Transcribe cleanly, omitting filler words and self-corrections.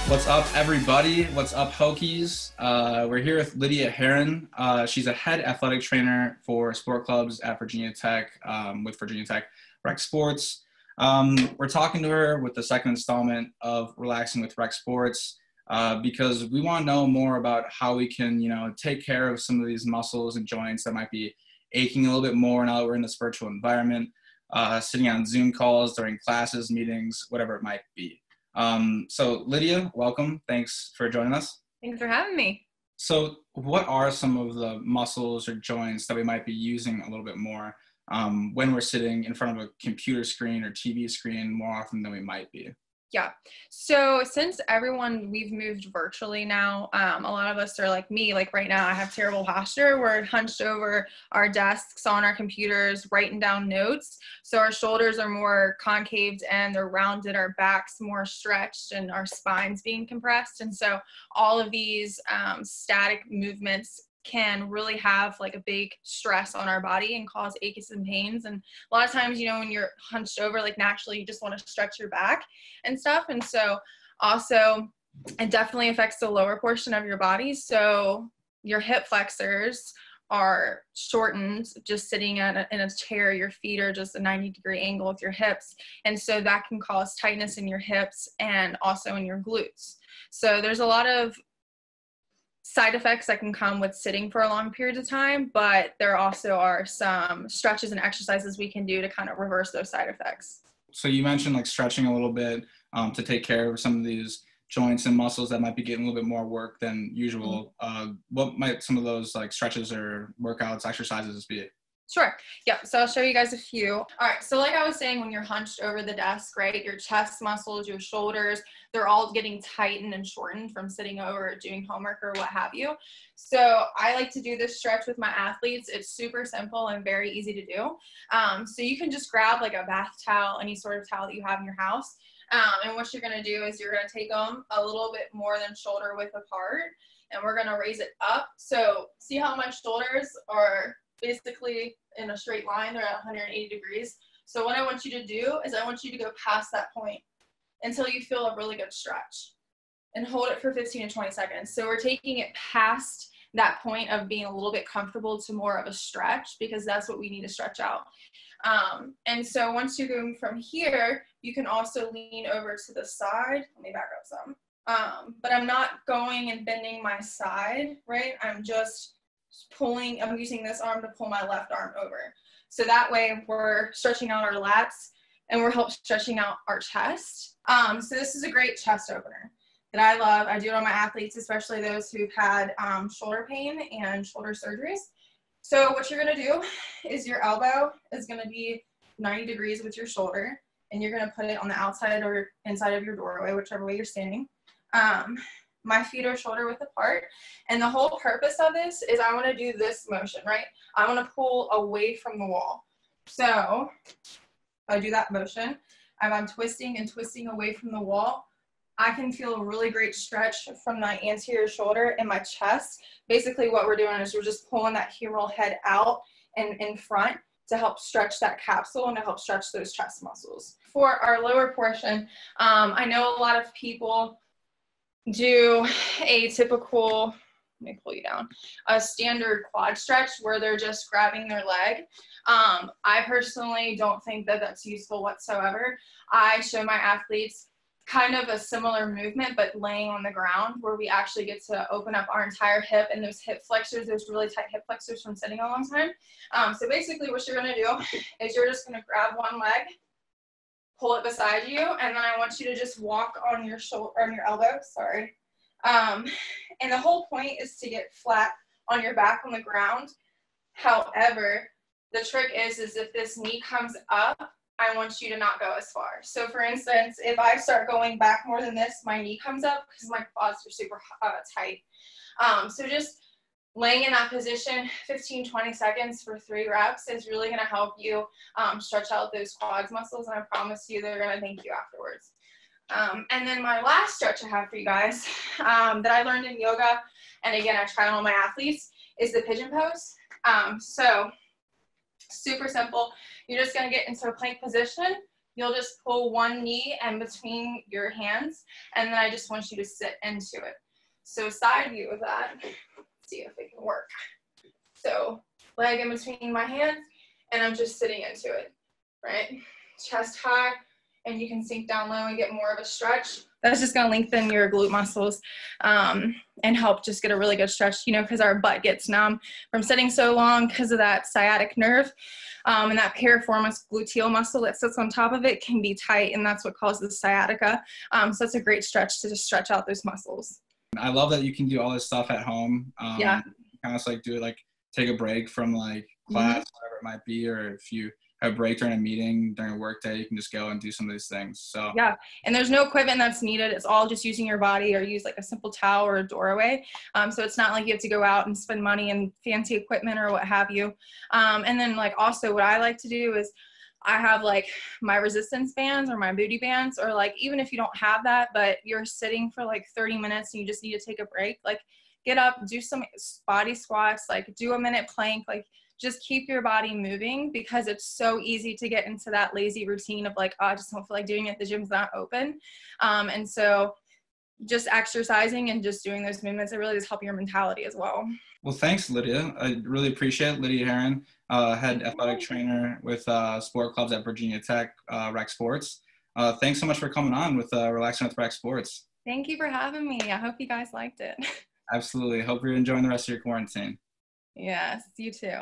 What's up, everybody? What's up, Hokies? We're here with Lydia Haren. She's a head athletic trainer for sport clubs at Virginia Tech, with Virginia Tech Rec Sports. We're talking to her with the second installment of Relaxing with Rec Sports because we want to know more about how we can, take care of some of these muscles and joints that might be aching a little bit more now that we're in this virtual environment, sitting on Zoom calls during classes, meetings, whatever it might be. So Lydia, welcome. Thanks for joining us. Thanks for having me. So what are some of the muscles or joints that we might be using a little bit more when we're sitting in front of a computer screen or TV screen more often than we might be? Yeah. So since we've moved virtually now, a lot of us are like me, like right now I have terrible posture. We're hunched over our desks on our computers, writing down notes. So our shoulders are more concaved and they're rounded, our backs more stretched and our spines being compressed. And so all of these static movements can really have like a big stress on our body and cause aches and pains. And a lot of times, when you're hunched over, like naturally you just want to stretch your back and stuff. And so also it definitely affects the lower portion of your body. So your hip flexors are shortened just sitting in a chair. Your feet are just a 90-degree angle with your hips. And so that can cause tightness in your hips and also in your glutes. So there's a lot of side effects that can come with sitting for a long period of time, but there also are some stretches and exercises we can do to kind of reverse those side effects. So you mentioned like stretching a little bit to take care of some of these joints and muscles that might be getting a little bit more work than usual. What might some of those like stretches or workouts, exercises be? Sure. Yeah. So I'll show you guys a few. All right. So like I was saying, when you're hunched over the desk, right, your chest muscles, your shoulders, they're all getting tightened and shortened from sitting over, doing homework or what have you. So I like to do this stretch with my athletes. It's super simple and very easy to do. So you can just grab like a bath towel, any sort of towel that you have in your house. And what you're going to do is you're going to take them a little bit more than shoulder width apart, and we're going to raise it up. So see how my shoulders are basically in a straight line. They're at 180 degrees. So what I want you to do is I want you to go past that point until you feel a really good stretch and hold it for 15 to 20 seconds. So we're taking it past that point of being a little bit comfortable to more of a stretch, because that's what we need to stretch out. And so once you're going from here, you can also lean over to the side. Let me back up some. But I'm not going and bending my side, right? I'm just pulling, I'm using this arm to pull my left arm over. So that way we're stretching out our lats and we're stretching out our chest. So this is a great chest opener that I love. I do it on my athletes, especially those who've had shoulder pain and shoulder surgeries. So what you're gonna do is your elbow is gonna be 90 degrees with your shoulder, and you're gonna put it on the outside or inside of your doorway, whichever way you're standing. My feet are shoulder width apart. And the whole purpose of this is I want to do this motion, right? I want to pull away from the wall. So if I do that motion, I'm twisting and twisting away from the wall. I can feel a really great stretch from my anterior shoulder and my chest. Basically what we're doing is we're just pulling that humeral head out and in front to help stretch that capsule and to help stretch those chest muscles. For our lower portion, I know a lot of people do a typical, let me pull you down, a standard quad stretch where they're just grabbing their leg. I personally don't think that that's useful whatsoever. I show my athletes kind of a similar movement, but laying on the ground, where we actually get to open up our entire hip and those hip flexors, those really tight hip flexors from sitting a long time. So basically what you're gonna do is you're just gonna grab one leg, pull it beside you, and then I want you to just walk on your shoulder, on your elbow, sorry. And the whole point is to get flat on your back on the ground. However, the trick is if this knee comes up, I want you to not go as far. So for instance, if I start going back more than this, my knee comes up because my quads are super tight. So just laying in that position, 15-20 seconds for 3 reps is really going to help you stretch out those quads muscles, and I promise you they're going to thank you afterwards. And then my last stretch I have for you guys that I learned in yoga, and again I try on all my athletes, is the pigeon pose. So super simple. You're just going to get into a plank position. You'll just pull one knee in between your hands, and then I just want you to sit into it. So side view of that, see if it can work. So leg in between my hands, and I'm just sitting into it, right? Chest high, and you can sink down low and get more of a stretch. That's just gonna lengthen your glute muscles and help just get a really good stretch, you know, because our butt gets numb from sitting so long because of that sciatic nerve. And that piriformis gluteal muscle that sits on top of it can be tight, and that's what causes sciatica. So it's a great stretch to just stretch out those muscles. I love that you can do all this stuff at home. Yeah. Kind of like do it, like take a break from like class, whatever it might be, or if you have a break during a meeting, during a work day, you can just go and do some of these things. So yeah, and there's no equipment that's needed. It's all just using your body, or use like a simple towel or a doorway. So it's not like you have to go out and spend money and fancy equipment or what have you. And then like also what I like to do is I have like my resistance bands or my booty bands, or like even if you don't have that, but you're sitting for like 30 minutes and you just need to take a break, like get up, do some body squats, like do a minute plank, like just keep your body moving, because it's so easy to get into that lazy routine of like, oh, I just don't feel like doing it. The gym's not open. And so just exercising and just doing those movements, it really does help your mentality as well. Well, thanks, Lydia. I really appreciate it. Lydia Haren, head athletic trainer with sport clubs at Virginia Tech, Rec Sports. Thanks so much for coming on with Relaxing with Rec Sports. Thank you for having me. I hope you guys liked it. Absolutely. Hope you're enjoying the rest of your quarantine. Yes, you too.